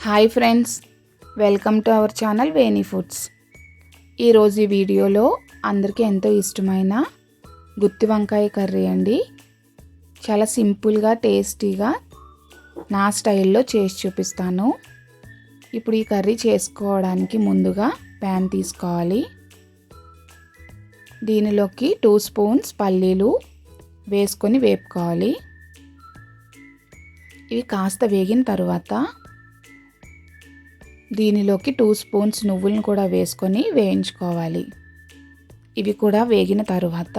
Hi friends, welcome to our channel Veni foods. ఈరోజు ఈ వీడియోలో అందరికీ ఎంతో ఇష్టమైన గుత్తి వంకాయ కర్రీ అండి. చాలా సింపుల్గా టేస్టీగా నా స్టైల్లో చేసి చూపిస్తాను. ఇప్పుడు ఈ కర్రీ చేసుకోవడానికి ముందుగా ప్యాన్ తీసుకోవాలి. దీనిలోకి 2 స్పూన్స్ పల్లీలు వేసుకొని వేపుకోవాలి. ఇవి కాస్త వేగిన తర్వాత దీనిలోకి 2 స్పూన్స్ నువ్వులను కూడా వేసుకొని వేయించుకోవాలి. ఇవి కూడా వేగిన తర్వాత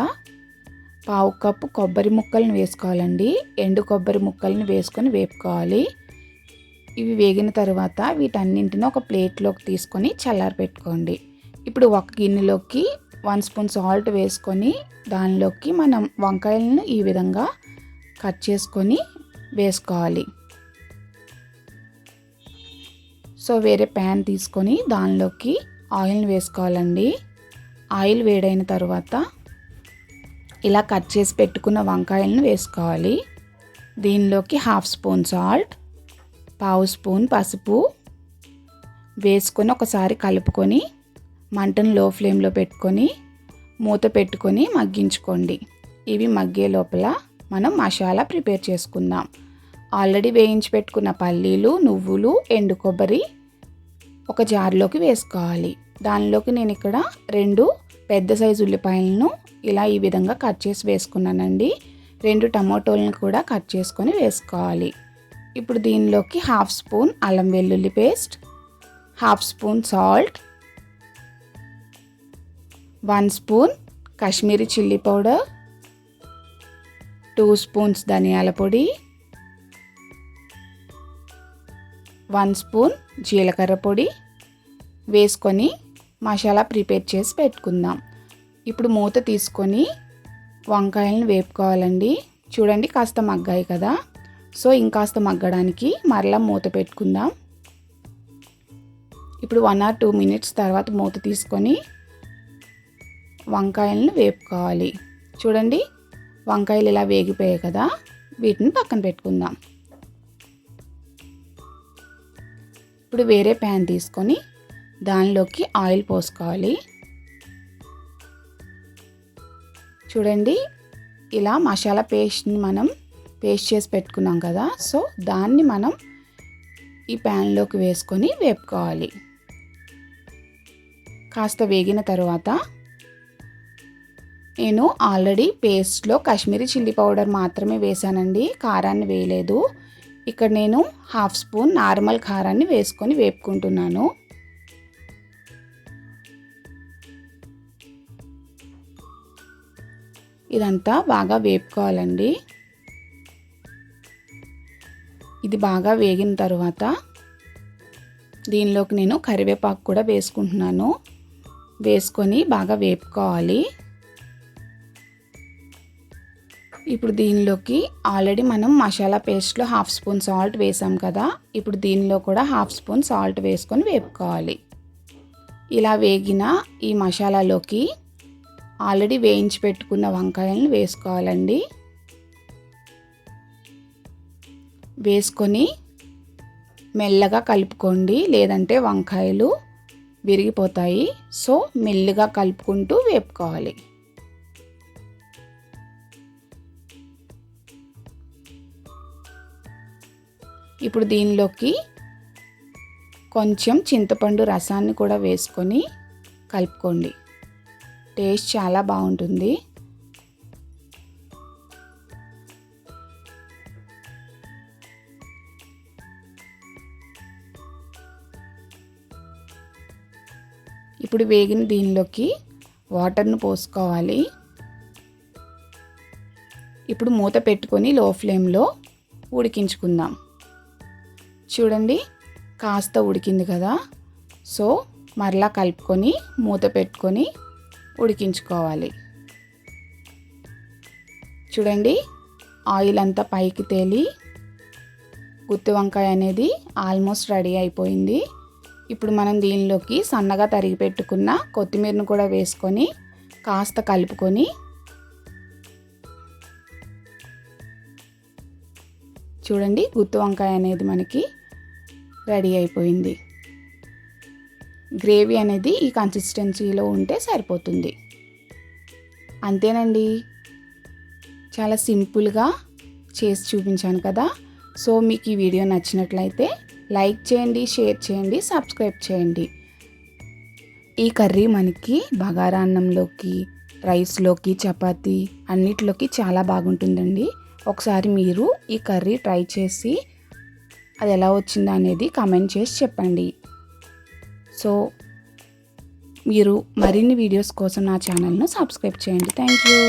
1/2 కప్పు కొబ్బరి ముక్కలను వేసుకోవాలండి. ఎండు కొబ్బరి ముక్కలను వేసుకొని వేపుకోవాలి. ఇవి వేగిన తర్వాత వీటన్నింటిని ఒక ప్లేట్లోకి తీసుకొని చల్లారపెట్టుకోండి. ఇప్పుడు ఒక గిన్నెలోకి 1 స్పూన్ సాల్ట్ వేసుకొని దానిలోకి మనం వంకాయలను ఈ విధంగా కట్ చేసుకొని వేసుకోవాలి. సో వేరే ప్యాన్ తీసుకొని దానిలోకి ఆయిల్ని వేసుకోవాలండి. ఆయిల్ వేడైన తర్వాత ఇలా కట్ చేసి పెట్టుకున్న వంకాయలను వేసుకోవాలి. దీనిలోకి 1/2 స్పూన్ సాల్ట్, 1/2 స్పూన్ పసుపు వేసుకొని ఒకసారి కలుపుకొని మంటను లో ఫ్లేమ్లో పెట్టుకొని మూత పెట్టుకొని మగ్గించుకోండి. ఇవి మగ్గే లోపల మనం మసాలా ప్రిపేర్ చేసుకుందాం. ఆల్రెడీ వేయించి పెట్టుకున్న పల్లీలు, నువ్వులు, ఎండు కొబ్బరి ఒక జార్లోకి వేసుకోవాలి. దానిలోకి నేను ఇక్కడ 2 పెద్ద సైజు ఉల్లిపాయలను ఇలా ఈ విధంగా కట్ చేసి వేసుకున్నానండి. 2 టమాటోలను కూడా కట్ చేసుకొని వేసుకోవాలి. ఇప్పుడు దీనిలోకి 1/2 స్పూన్ అల్లం వెల్లుల్లి paste, 1/2 spoon salt, 1 spoon Kashmiri chilli powder, 2 spoons ధనియాల పొడి, 1 స్పూన్ జీలకర్ర పొడి వేసుకొని మసాలా ప్రిపేర్ చేసి పెట్టుకుందాం. ఇప్పుడు మూత తీసుకొని వంకాయలను వేపుకోవాలండి. చూడండి కాస్త మగ్గాయి కదా. సో ఇంకాస్త మగ్గడానికి మరలా మూత పెట్టుకుందాం. ఇప్పుడు 1 or 2 మినిట్స్ తర్వాత మూత తీసుకొని వంకాయలను వేపుకోవాలి. చూడండి వంకాయలు ఇలా వేగిపోయాయి కదా. వీటిని పక్కన పెట్టుకుందాం. ఇప్పుడు వేరే ప్యాన్ తీసుకొని దానిలోకి ఆయిల్ పోసుకోవాలి. చూడండి ఇలా మసాలా పేస్ట్ని మనం పేస్ట్ చేసి పెట్టుకున్నాం కదా. సో దాన్ని మనం ఈ ప్యాన్లోకి వేసుకొని వేపుకోవాలి. కాస్త వేగిన తర్వాత నేను ఆల్రెడీ పేస్ట్లో కాశ్మీరీ చిల్లీ పౌడర్ మాత్రమే వేసానండి, కారాన్ని వేయలేదు. ఇక్కడ నేను 1/2 స్పూన్ నార్మల్ కారాన్ని వేసుకొని వేపుకుంటున్నాను. ఇదంతా బాగా వేపుకోవాలండి. ఇది బాగా వేగిన తర్వాత దీనిలోకి నేను కరివేపాకు కూడా వేసుకుంటున్నాను. వేసుకొని బాగా వేపుకోవాలి. ఇప్పుడు దీనిలోకి ఆల్రెడీ మనం మసాలా పేస్ట్లో 1/2 స్పూన్ సాల్ట్ వేసాం కదా. ఇప్పుడు దీనిలో కూడా 1/2 స్పూన్ సాల్ట్ వేసుకొని వేపుకోవాలి. ఇలా వేగిన ఈ మసాలాలోకి ఆల్రెడీ వేయించి పెట్టుకున్న వంకాయలను వేసుకోవాలండి. వేసుకొని మెల్లగా కలుపుకోండి, లేదంటే వంకాయలు విరిగిపోతాయి. సో మెల్లగా కలుపుకుంటూ వేపుకోవాలి. ఇప్పుడు దీనిలోకి కొంచెం చింతపండు రసాన్ని కూడా వేసుకొని కలుపుకోండి. టేస్ట్ చాలా బాగుంటుంది. ఇప్పుడు వేగిన దీనిలోకి వాటర్ను పోసుకోవాలి. ఇప్పుడు మూత పెట్టుకొని లో ఫ్లేమ్లో ఉడికించుకుందాం. చూడండి కాస్త ఉడికింది కదా. సో మరలా కలుపుకొని మూత పెట్టుకొని ఉడికించుకోవాలి. చూడండి ఆయిల్ అంతా పైకి తేలి గుత్తి వంకాయ అనేది ఆల్మోస్ట్ రెడీ అయిపోయింది. ఇప్పుడు మనం దీనిలోకి సన్నగా తరిగి పెట్టుకున్న కొత్తిమీరను కూడా వేసుకొని కాస్త కలుపుకొని చూడండి గుత్తి వంకాయ అనేది మనకి రెడీ అయిపోయింది. గ్రేవీ అనేది ఈ కన్సిస్టెన్సీలో ఉంటే సరిపోతుంది. అంతేనండి, చాలా సింపుల్గా చేసి చూపించాను కదా. సో మీకు ఈ వీడియో నచ్చినట్లయితే లైక్ చేయండి, షేర్ చేయండి, సబ్స్క్రైబ్ చేయండి. ఈ కర్రీ మనకి బగారా అన్నంలోకి, రైస్లోకి, చపాతీ అన్నిటిలోకి చాలా బాగుంటుందండి. ఒకసారి మీరు ఈ కర్రీ ట్రై చేసి అది ఎలా వచ్చిందో అనేది కామెంట్ చేసి చెప్పండి. సో మీరు మరిన్ని వీడియోస్ కోసం నా ఛానల్ను సబ్స్క్రైబ్ చేయండి. Thank you.